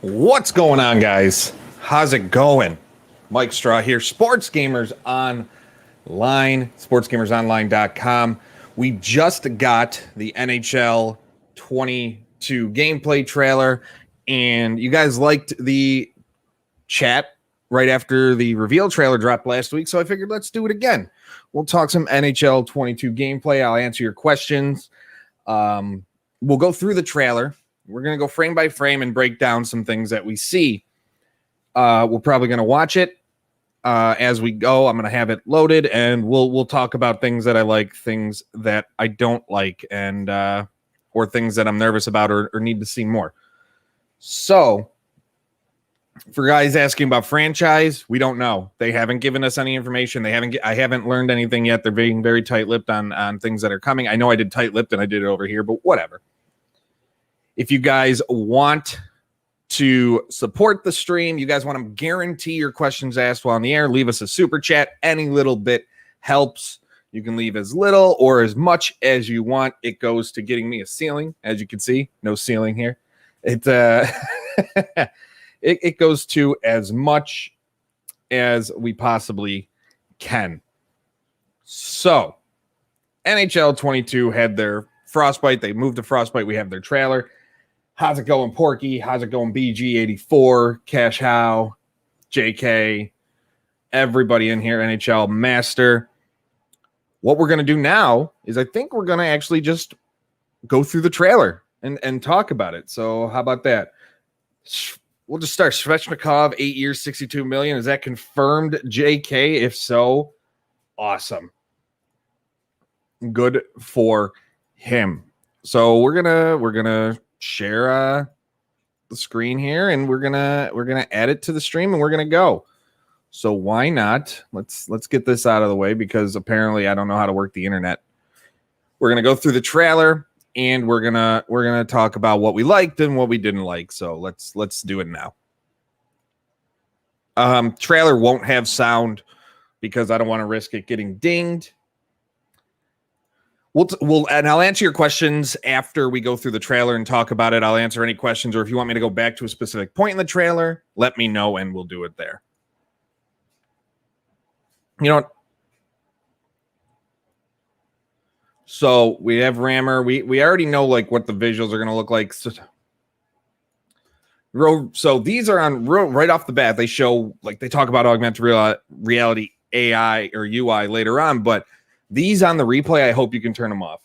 What's going on, guys? How's it going? Mike Straw here, Sports Gamers Online, sportsgamersonline.com. We just got the NHL 22 gameplay trailer, and you guys liked the chat right after the reveal trailer dropped last week, so I figured let's do it again. We'll talk some NHL 22 gameplay. I'll answer your questions. We'll go through the trailer. We're going to go frame by frame and break down some things that we see. We're probably going to watch it as we go. I'm going to have it loaded, and we'll talk about things that I like, things that I don't like, and or things that I'm nervous about or need to see more. So, for guys asking about franchise, we don't know. They haven't given us any information. I haven't learned anything yet. They're being very tight-lipped on things that are coming. I know I did tight-lipped and I did it over here, but whatever. If you guys want to support the stream, you guys want to guarantee your questions asked while on the air, leave us a super chat. Any little bit helps. You can leave as little or as much as you want. It goes to getting me a ceiling. As you can see, no ceiling here. It goes to as much as we possibly can. So, NHL 22 had their Frostbite. They moved to Frostbite. We have their trailer. How's it going, Porky? How's it going, BG84, Cash How, JK, everybody in here, NHL Master. What we're going to do now is I think we're going to actually just go through the trailer and talk about it. So how about that? We'll just start. Svechnikov, 8 years, $62 million. Is that confirmed, JK? If so, awesome. Good for him. So we're gonna share the screen here, and we're gonna add it to the stream, and we're gonna go. So why not? Let's get this out of the way, because apparently I don't know how to work the internet. We're gonna go through the trailer, and we're gonna talk about what we liked and what we didn't like. So let's do it now. Trailer won't have sound because I don't want to risk it getting dinged. And I'll answer your questions after we go through the trailer and talk about it. I'll answer any questions, or if you want me to go back to a specific point in the trailer, let me know and we'll do it there. You know what? So we have Rammer. We already know like what the visuals are going to look like. So these are on right off the bat. They show, like, they talk about augmented reality AI or UI later on, but these on the replay, I hope you can turn them off.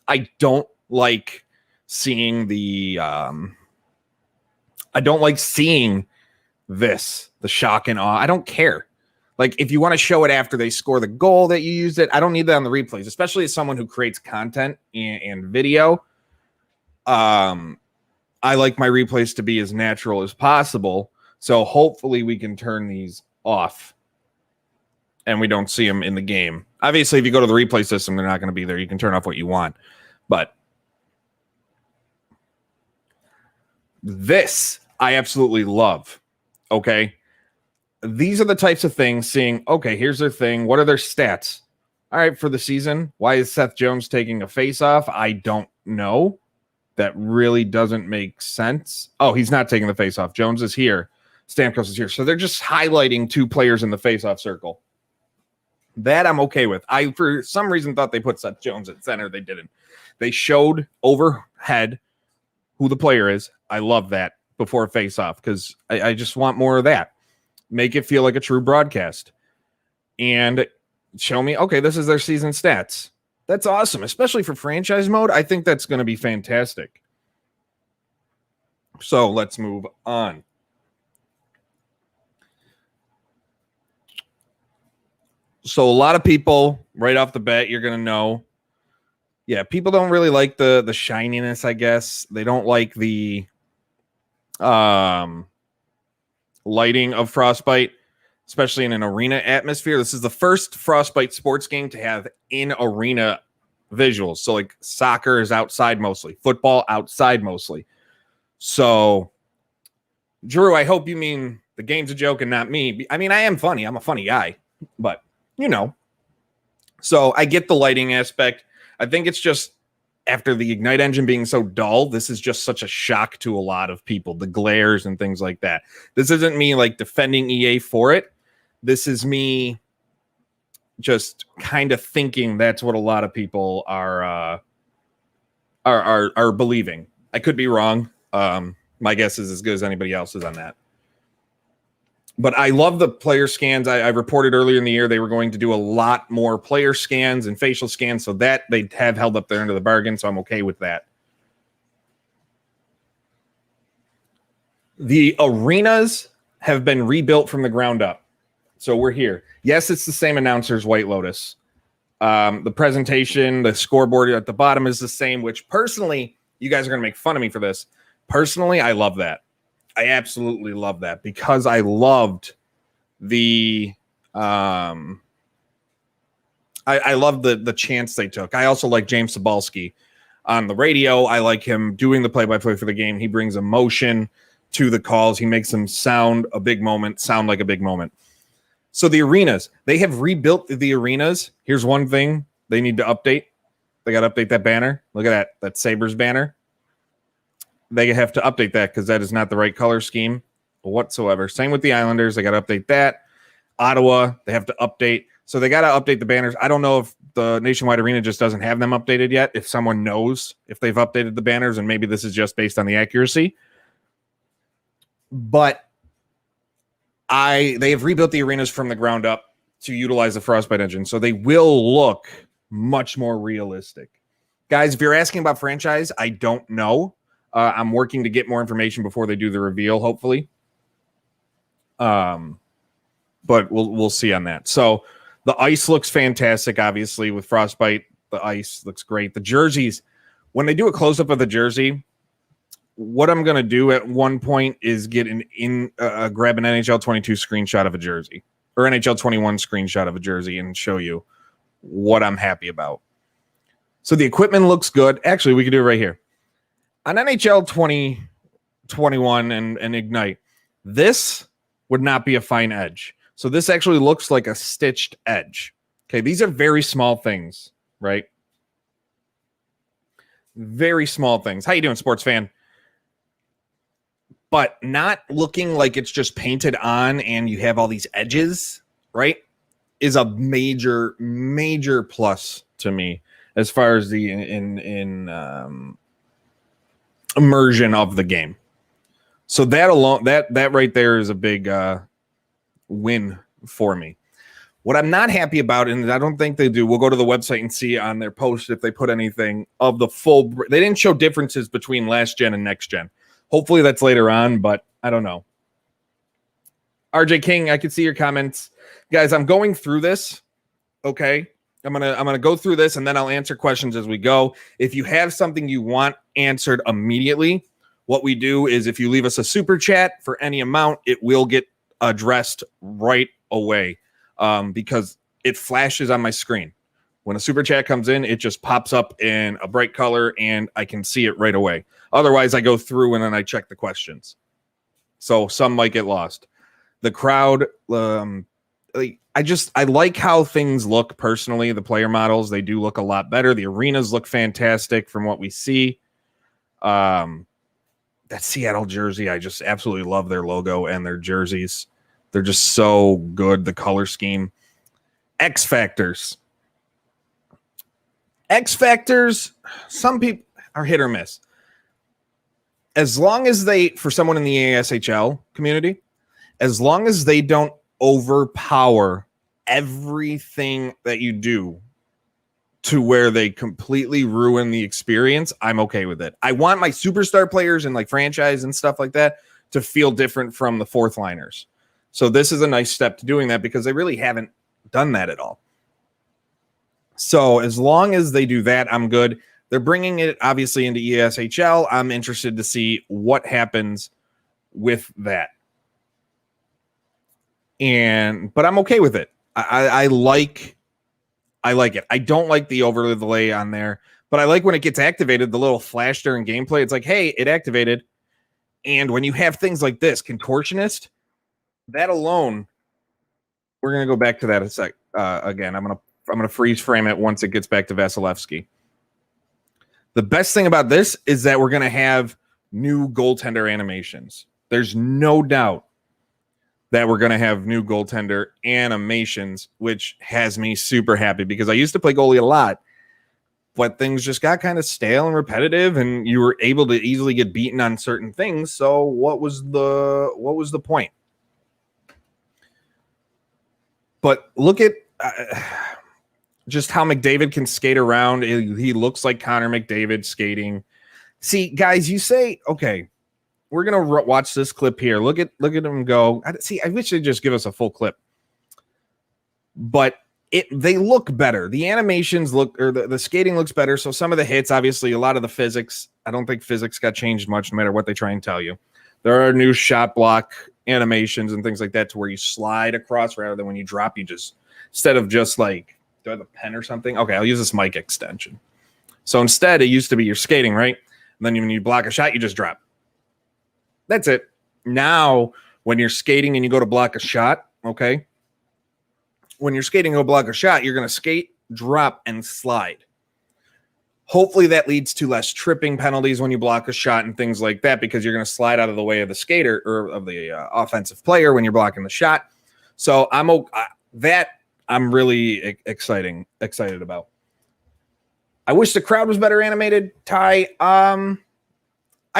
I don't like seeing the this, the shock and awe. I don't care. Like, if you want to show it after they score the goal that you used it, I don't need that on the replays, especially as someone who creates content and video. I like my replays to be as natural as possible. So hopefully we can turn these off and we don't see them in the game. Obviously, if you go to the replay system, they're not going to be there. You can turn off what you want. But this I absolutely love. Okay. These are the types of things, seeing, okay, here's their thing. What are their stats? All right, for the season, why is Seth Jones taking a face-off? I don't know. That really doesn't make sense. Oh, he's not taking the face-off. Jones is here. Stamkos is here. So they're just highlighting two players in the face-off circle. That I'm okay with. I, for some reason, thought they put Seth Jones at center. They didn't. They showed overhead who the player is. I love that before face-off, because I just want more of that. Make it feel like a true broadcast. And show me, okay, this is their season stats. That's awesome, especially for franchise mode. I think that's going to be fantastic. So let's move on. So a lot of people, right off the bat, you're going to know, yeah, people don't really like the shininess, I guess. They don't like the lighting of Frostbite, especially in an arena atmosphere. This is the first Frostbite sports game to have in-arena visuals. So, like, soccer is outside mostly. Football outside mostly. So, Drew, I hope you mean the game's a joke and not me. I mean, I am funny. I'm a funny guy. But, you know. So, I get the lighting aspect. I think it's just after the Ignite engine being so dull, this is just such a shock to a lot of people, the glares and things like that. This isn't me like defending EA for it. This is me just kind of thinking that's what a lot of people are believing. I could be wrong. My guess is as good as anybody else's on that. But I love the player scans. I reported earlier in the year they were going to do a lot more player scans and facial scans, so that they have held up their end of the bargain, so I'm okay with that. The arenas have been rebuilt from the ground up. So we're here. Yes, it's the same announcers, White Lotus. The presentation, the scoreboard at the bottom is the same, which personally, you guys are going to make fun of me for this. Personally, I love that. I absolutely love that because I loved the I love the chance they took. I also like James Sabalski on the radio. I like him doing the play-by-play for the game. He brings emotion to the calls. He makes them sound like a big moment. So the arenas, they have rebuilt the arenas. Here's one thing they need to update. They got to update that banner. Look at that Sabres banner. They have to update that because that is not the right color scheme whatsoever. Same with the Islanders. They got to update that. Ottawa, they have to update. So they got to update the banners. I don't know if the Nationwide Arena just doesn't have them updated yet. If someone knows if they've updated the banners, and maybe this is just based on the accuracy. But they have rebuilt the arenas from the ground up to utilize the Frostbite engine. So they will look much more realistic. Guys, if you're asking about franchise, I don't know. I'm working to get more information before they do the reveal, hopefully. But we'll see on that. So the ice looks fantastic, obviously, with Frostbite. The ice looks great. The jerseys, when they do a close-up of the jersey, what I'm going to do at one point is get grab an NHL 22 screenshot of a jersey or NHL 21 screenshot of a jersey and show you what I'm happy about. So the equipment looks good. Actually, we could do it right here. On NHL 2021 and Ignite, this would not be a fine edge. So this actually looks like a stitched edge. Okay, these are very small things, right? Very small things. How you doing, sports fan? But not looking like it's just painted on and you have all these edges, right, is a major, major plus to me as far as the immersion of the game. So that alone, that right there is a big win for me. What I'm not happy about, and I don't think they do, we'll go to the website and see on their post if they put anything of the full. They didn't show differences between last gen and next gen. Hopefully that's later on, but I don't know. RJ King, I can see your comments. Guys, I'm going through this. Okay. I'm gonna go through this and then I'll answer questions as we go. If you have something you want answered immediately, what we do is if you leave us a super chat for any amount, it will get addressed right away because it flashes on my screen. When a super chat comes in, it just pops up in a bright color and I can see it right away. Otherwise, I go through and then I check the questions. So some might get lost. The crowd, I like how things look personally. The player models, they do look a lot better. The arenas look fantastic from what we see. That Seattle jersey, I just absolutely love their logo and their jerseys. They're just so good. The color scheme. X Factors. Some people are hit or miss. As long as for someone in the ASHL community, as long as they don't overpower everything that you do to where they completely ruin the experience, I'm okay with it. I want my superstar players and like franchise and stuff like that to feel different from the fourth liners. So this is a nice step to doing that because they really haven't done that at all. So as long as they do that, I'm good. They're bringing it obviously into ESHL. I'm interested to see what happens with that. But I'm okay with it. I like it. I don't like the overlay on there, but I like when it gets activated, the little flash during gameplay. It's like, hey, it activated. And when you have things like this, Contortionist, that alone, we're gonna go back to that a sec. Again, I'm gonna freeze frame it once it gets back to Vasilevsky. The best thing about this is that we're going to have new goaltender animations. There's no doubt that we're going to have new goaltender animations, which has me super happy because I used to play goalie a lot, but things just got kind of stale and repetitive, and you were able to easily get beaten on certain things. So what was the point? But look at just how McDavid can skate around. He looks like Connor McDavid skating. See, guys, you say, okay, we're going to watch this clip here. Look at him go. See, I wish they'd just give us a full clip. But they look better. The animations look, or the skating looks better. So some of the hits, obviously, a lot of the physics, I don't think physics got changed much no matter what they try and tell you. There are new shot block animations and things like that to where you slide across rather than when you drop, you just, instead of just like, do I have a pen or something? Okay, I'll use this mic extension. So instead, it used to be you're skating, right? And then when you block a shot, you just drop. That's it. Now, when you're skating and you go to block a shot, okay? When you're skating and go block a shot, you're going to skate, drop, and slide. Hopefully that leads to less tripping penalties when you block a shot and things like that, because you're going to slide out of the way of the skater or of the offensive player when you're blocking the shot. So I'm really excited about. I wish the crowd was better animated, Ty. I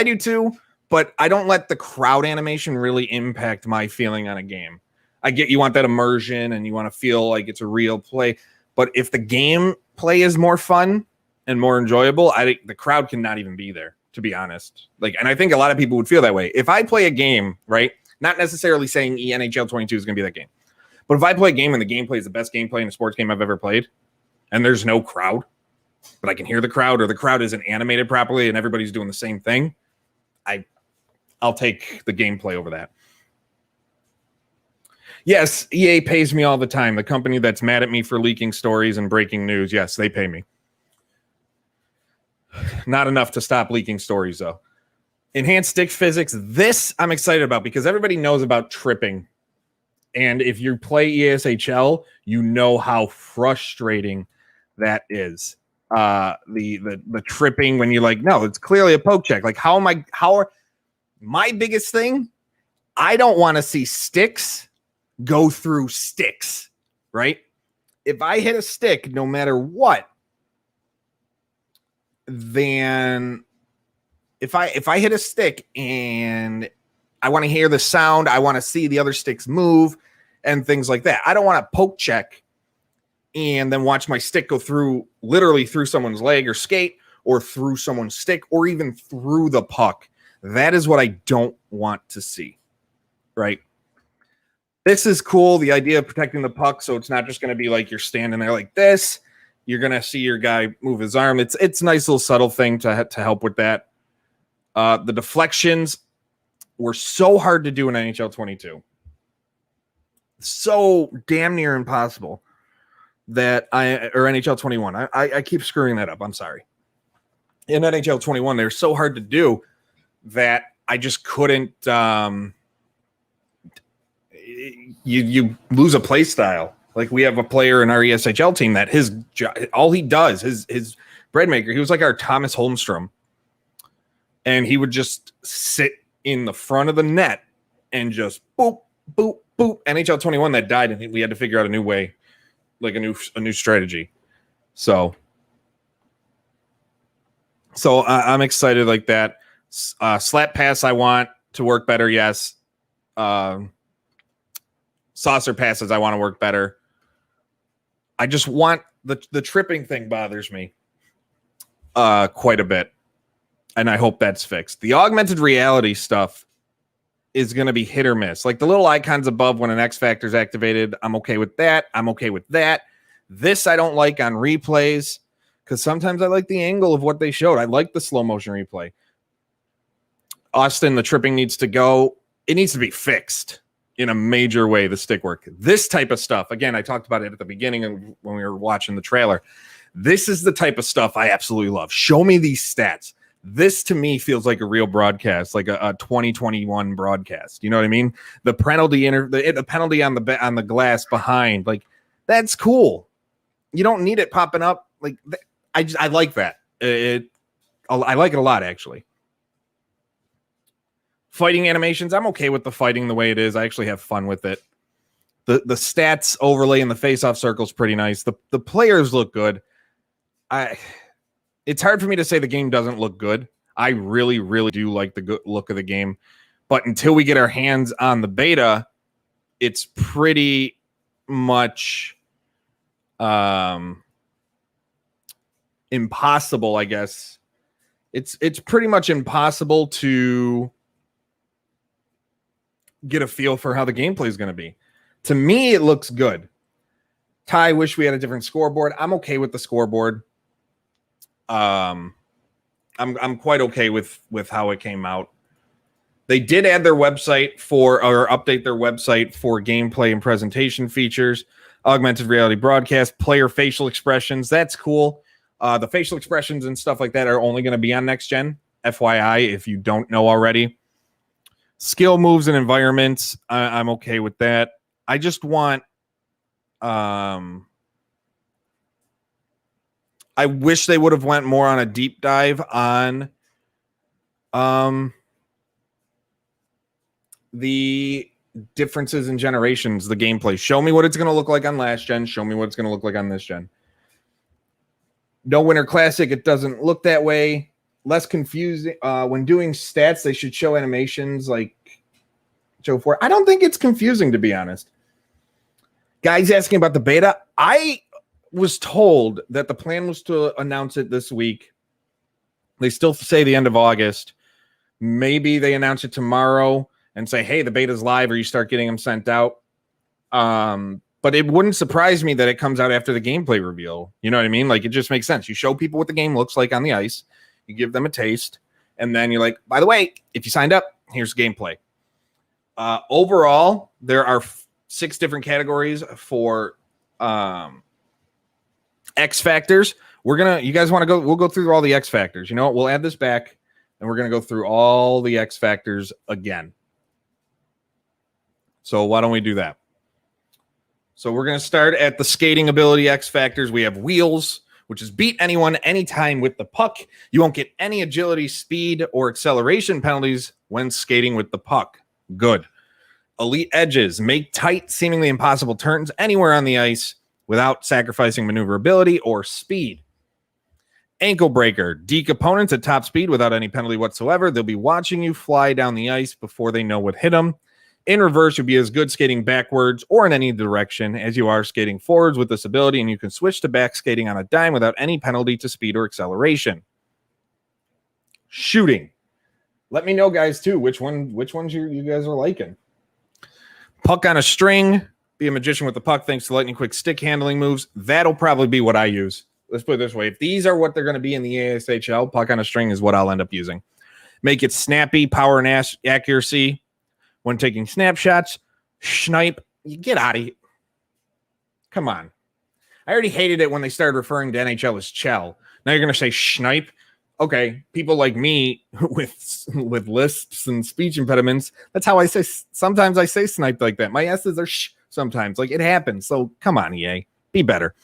do too. But I don't let the crowd animation really impact my feeling on a game. I get you want that immersion and you want to feel like it's a real play. But if the game play is more fun and more enjoyable, I think the crowd cannot even be there, to be honest. And I think a lot of people would feel that way. If I play a game, right, not necessarily saying NHL 22 is going to be that game, but if I play a game and the gameplay is the best gameplay in a sports game I've ever played, and there's no crowd, but I can hear the crowd, or the crowd isn't animated properly and everybody's doing the same thing, I'll take the gameplay over that. Yes, EA pays me all the time. The company that's mad at me for leaking stories and breaking news, yes, they pay me. Not enough to stop leaking stories, though. Enhanced stick physics. This I'm excited about because everybody knows about tripping. And if you play ESHL, you know how frustrating that is. The tripping when you're like, no, it's clearly a poke check. Like, my biggest thing, I don't want to see sticks go through sticks, right? If I hit a stick, no matter what, then if I hit a stick and I want to hear the sound, I want to see the other sticks move and things like that. I don't want to poke check and then watch my stick go literally through someone's leg or skate or through someone's stick or even through the puck. That is what I don't want to see, right? This is cool, the idea of protecting the puck, so it's not just going to be like you're standing there like this. You're going to see your guy move his arm. It's a nice little subtle thing to help with that. The deflections were so hard to do in NHL 22. So damn near impossible or NHL 21. I keep screwing that up. I'm sorry. In NHL 21, they're so hard to do that I just couldn't. You lose a play style. Like we have a player in our ESHL team that all he does, his bread maker, he was like our Thomas Holmstrom, and he would just sit in the front of the net and just boop boop boop. NHL 21 that died, and we had to figure out a new way, like a new strategy. So I'm excited like that. Slap pass I want to work better, yes. Saucer passes I want to work better. I just want the tripping thing bothers me quite a bit, and I hope that's fixed. The augmented reality stuff is going to be hit or miss. Like the little icons above when an X Factor is activated, I'm okay with that. I'm okay with that. This I don't like on replays because sometimes I like the angle of what they showed. I like the slow motion replay. Austin, the tripping needs to go. It needs to be fixed in a major way, the stick work. This type of stuff, again, I talked about it at the beginning when we were watching the trailer. This is the type of stuff I absolutely love. Show me these stats. This, to me, feels like a real broadcast, like a 2021 broadcast. You know what I mean? The penalty the penalty on the glass behind, like, that's cool. You don't need it popping up. Like, I like that. I like it a lot, actually. Fighting animations, I'm okay with the fighting the way it is. I actually have fun with it. The stats overlay in the face-off circle is pretty nice. The players look good. It's hard for me to say the game doesn't look good. I really, really do like the good look of the game. But until we get our hands on the beta, it's pretty much impossible, I guess. It's pretty much impossible to get a feel for how the gameplay is going to be. To me, it looks good. Ty, wish we had a different scoreboard. I'm okay with the scoreboard. I'm quite okay with how it came out. They did add their website or update their website for gameplay and presentation features, augmented reality broadcast, player facial expressions. That's cool. The facial expressions and stuff like that are only going to be on next gen. FYI, if you don't know already. Skill moves and environments. I'm okay with that. I just want. I wish they would have went more on a deep dive on the differences in generations, the gameplay. Show me what it's going to look like on last gen. Show me what it's going to look like on this gen. No Winter Classic, it doesn't look that way. Less confusing. When doing stats, they should show animations like show for. I don't think it's confusing, to be honest. Guys asking about the beta. I was told that the plan was to announce it this week. They still say the end of August. Maybe they announce it tomorrow and say, hey, the beta's live, or you start getting them sent out. But it wouldn't surprise me that it comes out after the gameplay reveal. You know what I mean? Like, it just makes sense. You show people what the game looks like on the ice. You give them a taste. And then you're like, by the way, if you signed up, here's gameplay. Overall, there are 6 different categories for X factors. You guys want to go? We'll go through all the X factors. You know what? We'll add this back and we're going to go through all the X factors again. So why don't we do that? So we're going to start at the skating ability X factors. We have wheels, which is beat anyone anytime with the puck. You won't get any agility, speed, or acceleration penalties when skating with the puck. Good. Elite edges. Make tight, seemingly impossible turns anywhere on the ice without sacrificing maneuverability or speed. Ankle breaker. Deke opponents at top speed without any penalty whatsoever. They'll be watching you fly down the ice before they know what hit them. In reverse, you'll be as good skating backwards or in any direction as you are skating forwards with this ability, and you can switch to back skating on a dime without any penalty to speed or acceleration. Shooting. Let me know, guys, too, which ones you guys are liking. Puck on a string. Be a magician with the puck thanks to lightning quick stick handling moves. That'll probably be what I use. Let's put it this way. If these are what they're going to be in the ASHL, puck on a string is what I'll end up using. Make it snappy, power and accuracy. When taking snapshots, snipe, you get out of here. Come on. I already hated it when they started referring to NHL as Chell. Now you're going to say snipe. Okay, people like me with lisps and speech impediments, that's how I say, sometimes I say snipe like that. My S's are sometimes. Like, it happens. So come on, EA. Be better.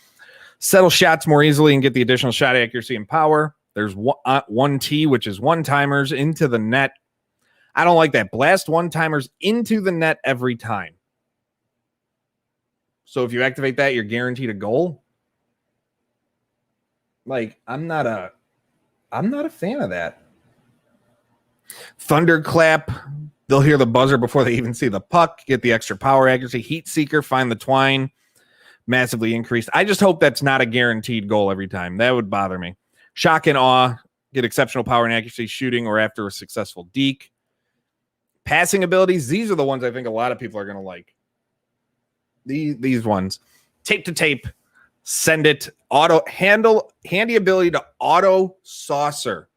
Settle shots more easily and get the additional shot accuracy and power. There's 1T, which is one-timers into the net. I don't like that. Blast one-timers into the net every time. So if you activate that, you're guaranteed a goal. Like, I'm not a fan of that. Thunderclap. They'll hear the buzzer before they even see the puck. Get the extra power accuracy. Heat Seeker. Find the twine. Massively increased. I just hope that's not a guaranteed goal every time. That would bother me. Shock and awe. Get exceptional power and accuracy shooting or after a successful deke. Passing abilities, these are the ones I think a lot of people are going to like. These ones. Tape to tape, send it, auto handle, handy ability to auto saucer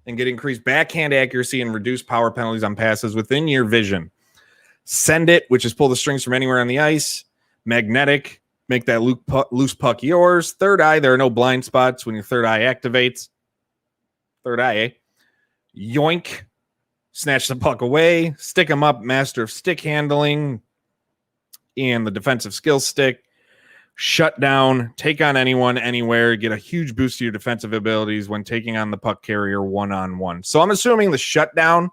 and get increased backhand accuracy and reduce power penalties on passes within your vision. Send it, which is pull the strings from anywhere on the ice. Magnetic, make that loose puck yours. Third eye, there are no blind spots when your third eye activates. Third eye, eh? Yoink. Snatch the puck away, stick him up, master of stick handling, and the defensive skill stick. shut down, take on anyone, anywhere, get a huge boost to your defensive abilities when taking on the puck carrier one-on-one. So I'm assuming the shutdown,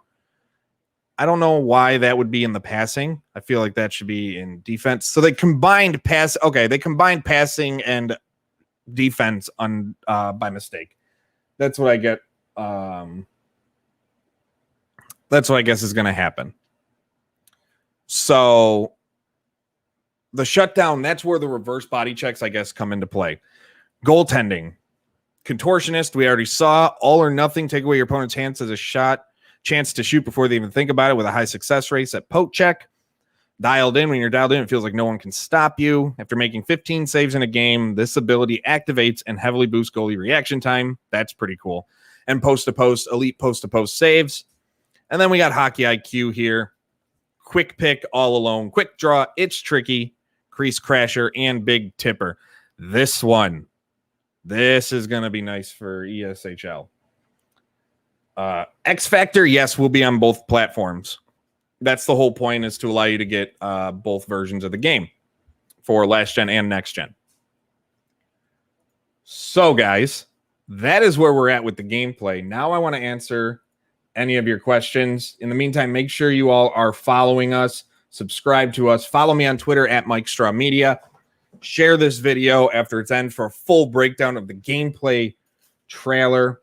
I don't know why that would be in the passing. I feel like that should be in defense. So they combined passing and defense by mistake. That's what I get. That's what I guess is going to happen. So the shutdown, that's where the reverse body checks, I guess, come into play. Goaltending. Contortionist, we already saw. All or nothing, take away your opponent's hands as a chance to shoot before they even think about it with a high success rate at poke check. Dialed in, when you're dialed in, it feels like no one can stop you. After making 15 saves in a game, this ability activates and heavily boosts goalie reaction time. That's pretty cool. And post-to-post, elite post-to-post saves. And then we got Hockey IQ here. Quick pick, all alone. Quick draw, it's tricky. Crease crasher, and big tipper. This is going to be nice for ESHL. X Factor, yes, will be on both platforms. That's the whole point, is to allow you to get both versions of the game for last gen and next gen. So, guys, that is where we're at with the gameplay. Now I want to answer any of your questions. In the meantime, make sure you all are following us. Subscribe to us. Follow me on Twitter at Mike Straw Media. Share this video after its end for a full breakdown of the gameplay trailer,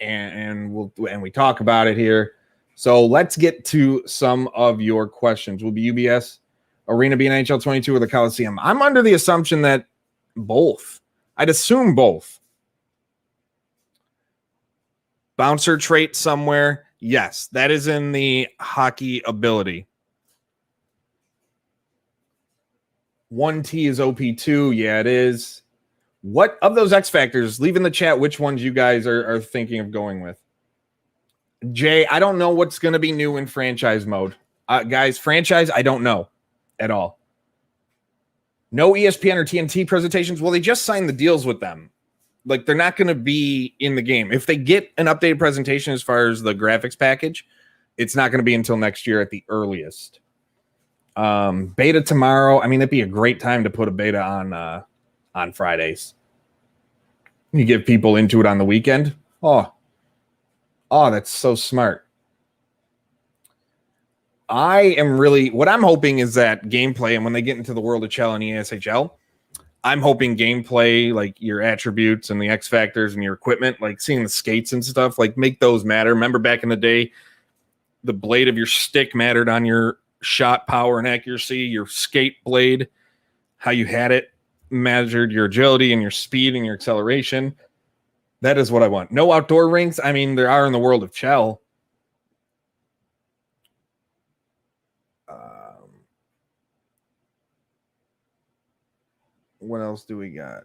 and we talk about it here. So let's get to some of your questions. Will be UBS Arena be an NHL 22 or the Coliseum? I'm under the assumption that both. I'd assume both. Bouncer trait somewhere. Yes, that is in the hockey ability. 1T is OP2. Yeah, it is. What of those X factors? Leave in the chat which ones you guys are thinking of going with. Jay, I don't know what's going to be new in franchise mode. Guys, franchise, I don't know at all. No ESPN or TNT presentations. Well, they just signed the deals with them. Like, they're not going to be in the game. If they get an updated presentation as far as the graphics package, it's not going to be until next year at the earliest. Beta tomorrow. I mean, it'd be a great time to put a beta on Fridays. You get people into it on the weekend. Oh, that's so smart. What I'm hoping is that gameplay, and when they get into the world of Chell and ESHL, I'm hoping gameplay, like your attributes and the X factors and your equipment, like seeing the skates and stuff, like make those matter. Remember back in the day, the blade of your stick mattered on your shot power and accuracy. Your skate blade, how you had it, measured your agility and your speed and your acceleration. That is what I want. No outdoor rinks. I mean, there are in the world of Chell. What else do we got?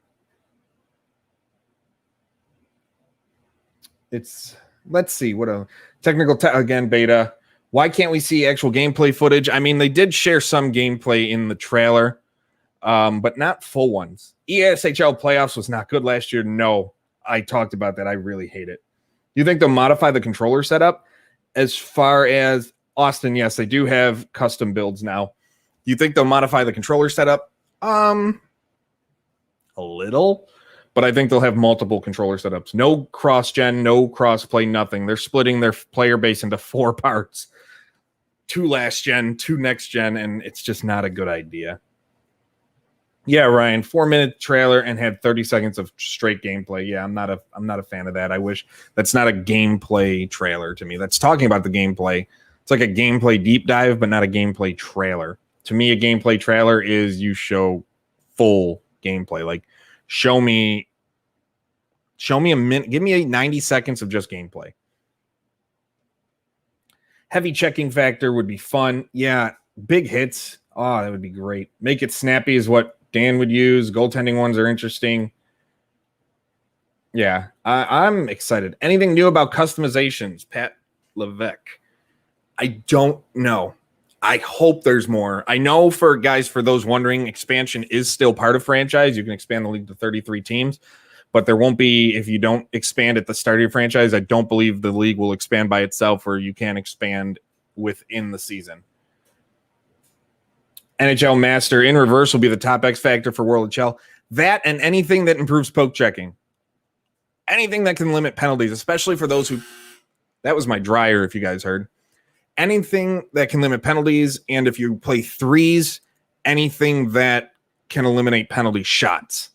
Let's see. What a technical again, beta. Why can't we see actual gameplay footage? I mean, they did share some gameplay in the trailer, but not full ones. ESHL playoffs was not good last year. No, I talked about that. I really hate it. Do you think they'll modify the controller setup? As far as Austin, yes, they do have custom builds now. Do you think they'll modify the controller setup? A little, but I think they'll have multiple controller setups. No cross-gen, no cross-play, nothing. They're splitting their player base into 4 parts. 2 last-gen, 2 next-gen, and it's just not a good idea. Yeah, Ryan, 4-minute trailer and had 30 seconds of straight gameplay. Yeah, I'm not a fan of that. I wish that's not a gameplay trailer to me. That's talking about the gameplay. It's like a gameplay deep dive, but not a gameplay trailer. To me, a gameplay trailer is you show full gameplay. Like, show me a minute, give me 90 seconds of just gameplay. Heavy checking factor would be fun. Yeah, big hits. Oh, that would be great. Make it snappy is what Dan would use. Goaltending ones are interesting. Yeah, I'm excited. Anything new about customizations, Pat Levesque? I don't know. I hope there's more. I know for those wondering, expansion is still part of franchise. You can expand the league to 33 teams, but there won't be, if you don't expand at the start of your franchise, I don't believe the league will expand by itself, or you can expand within the season. NHL Master in reverse will be the top X factor for World NHL. That and anything that improves poke checking. Anything that can limit penalties, especially for those who... That was my dryer, if you guys heard. Anything that can limit penalties, and if you play threes, anything that can eliminate penalty shots.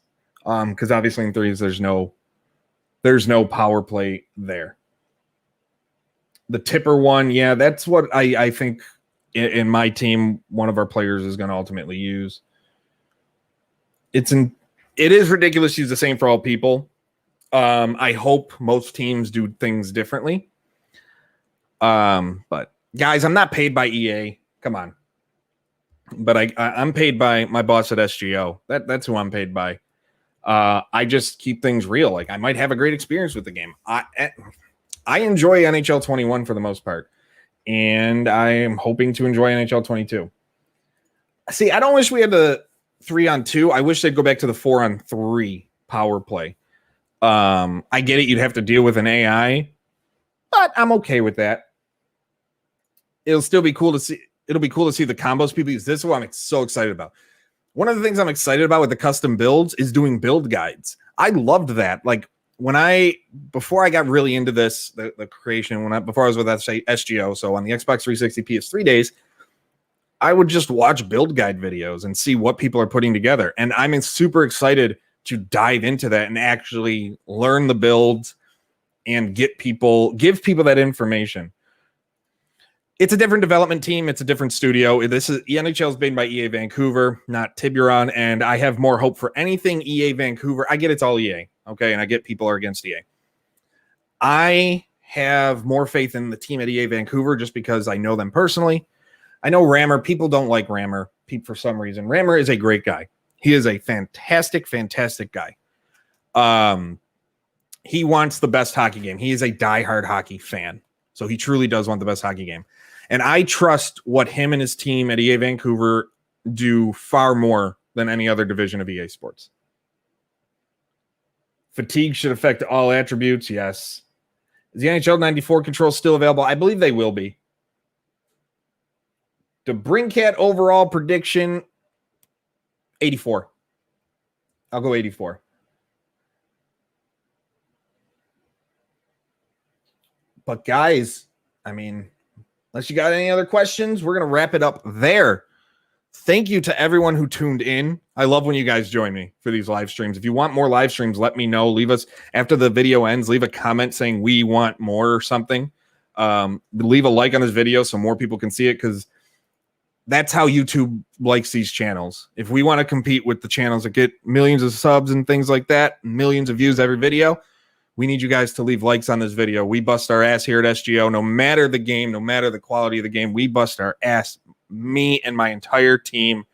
Because obviously in threes, there's no power play there. The tipper one, yeah, that's what I think in my team, one of our players is going to ultimately use. It is ridiculous to use the same for all people. I hope most teams do things differently. But guys, I'm not paid by EA. Come on. But I'm paid by my boss at SGO. That's who I'm paid by. I just keep things real. Like, I might have a great experience with the game. I enjoy NHL 21 for the most part, and I am hoping to enjoy NHL 22. See, I don't wish we had the 3-on-2. I wish they'd go back to the 4-on-3 power play. I get it. You'd have to deal with an AI, but I'm okay with that. It'll still be cool to see. It'll be cool to see the combos people use. This is what I'm so excited about. One of the things I'm excited about with the custom builds is doing build guides. I loved that. Like, before I got really into this, the creation, before I was with SGO, so on the Xbox 360 PS3 days, I would just watch build guide videos and see what people are putting together. And I'm super excited to dive into that and actually learn the builds and give people that information. It's a different development team. It's a different studio. The NHL is made by EA Vancouver, not Tiburon, and I have more hope for anything EA Vancouver. I get it's all EA, okay, and I get people are against EA. I have more faith in the team at EA Vancouver just because I know them personally. I know Rammer. People don't like Rammer for some reason. Rammer is a great guy. He is a fantastic, fantastic guy. He wants the best hockey game. He is a diehard hockey fan, so he truly does want the best hockey game. And I trust what him and his team at EA Vancouver do far more than any other division of EA Sports. Fatigue should affect all attributes. Yes. Is the NHL 94 control still available? I believe they will be. The Brinkat overall prediction, 84. I'll go 84. But guys, I mean, unless you got any other questions, we're going to wrap it up there. Thank you to everyone who tuned in. I love when you guys join me for these live streams. If you want more live streams, let me know. Leave us, after the video ends, leave a comment saying we want more or something. Leave a like on this video so more people can see it, because that's how YouTube likes these channels. If we want to compete with the channels that get millions of subs and things like that, millions of views every video, we need you guys to leave likes on this video. We bust our ass here at SGO. No matter the game, no matter the quality of the game, we bust our ass. Me and my entire team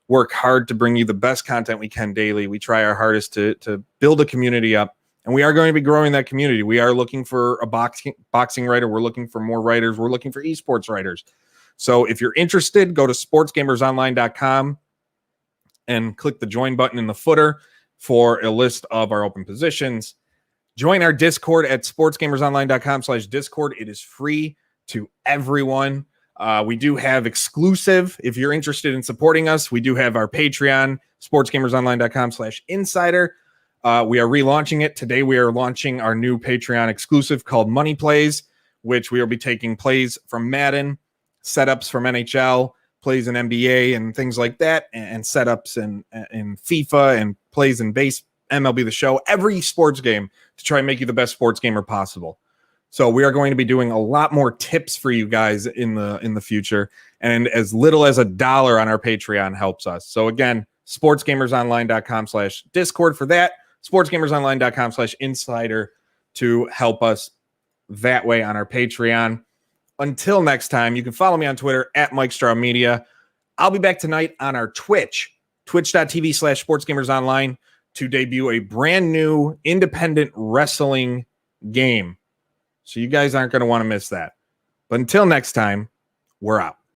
work hard to bring you the best content we can daily. We try our hardest to build a community up, and we are going to be growing that community. We are looking for a boxing writer. We're looking for more writers. We're looking for esports writers. So if you're interested, go to sportsgamersonline.com and click the join button in the footer for a list of our open positions. Join our Discord at sportsgamersonline.com/Discord. It is free to everyone. We do have exclusive, if you're interested in supporting us, we do have our Patreon, sportsgamersonline.com/insider. We are relaunching it. Today we are launching our new Patreon exclusive called Money Plays, which we will be taking plays from Madden, setups from NHL, plays in NBA and things like that, and setups in FIFA and plays in base MLB The Show, every sports game, to try and make you the best sports gamer possible. So we are going to be doing a lot more tips for you guys in the future, and as little as $1 on our Patreon helps us. So again, sportsgamersonline.com/Discord for that, sportsgamersonline.com/insider to help us that way on our Patreon. Until next time, you can follow me on Twitter at Mike Straw Media. I'll be back tonight on our Twitch, twitch.tv/sportsgamersonline, to debut a brand new independent wrestling game. So you guys aren't going to want to miss that. But until next time, we're out.